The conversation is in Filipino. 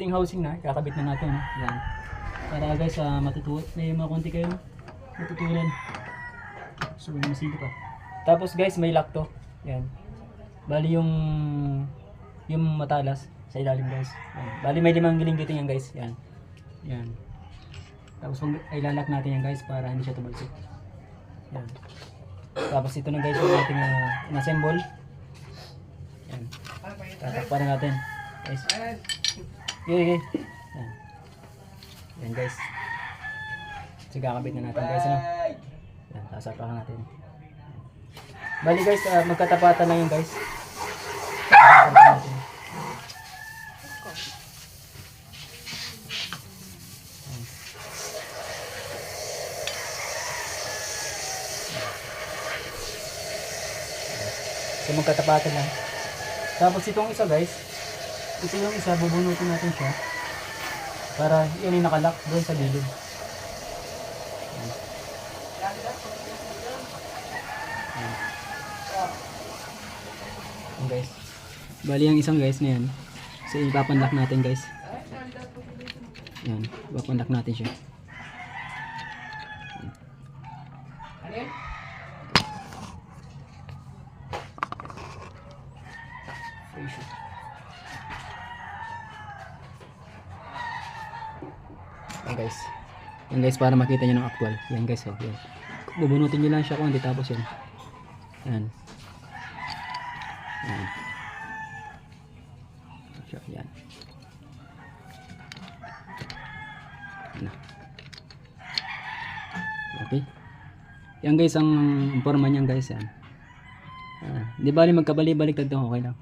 fitting housing na, kakabit na natin. Yan. Para guys, may mga konti kayo matutunan. So, masigit pa. Tapos guys, may lock to. Yan. Bali yung matalas sa ilalim guys. Yan. Bali may 5 giling-giting yan guys. Yan. Yan. Tapos ilalak natin yan guys para hindi siya tumalsik. Yan. Tapos ito na guys yung ating in-assemble. Yan. Tatakpan na natin. Guys. Okay. Yan. Yan guys. So kakabit na natin guys. Ano? Yan. Sasapakan natin. Bali guys, magkatapatan lang yun guys. So magkatapatan lang. Tapos itong isa guys, ito yung isa, bubunutin natin siya para yun yung nakalock doon sa gilid. Yan guys. Bali yung isang guys na yan. So ipapanlock natin guys. Yan, ipapanlock natin siya. Yan guys. Yan guys, para makita nyo ng actual. Yan guys, oh. Yan. Bubunutin nyo lang siya kung hindi, tapos yan. Yan. Yan. Yan. Yan. Okay. Yan guys, ang forma niyan guys. Yan. Di bali magkabali-balik, okay lang.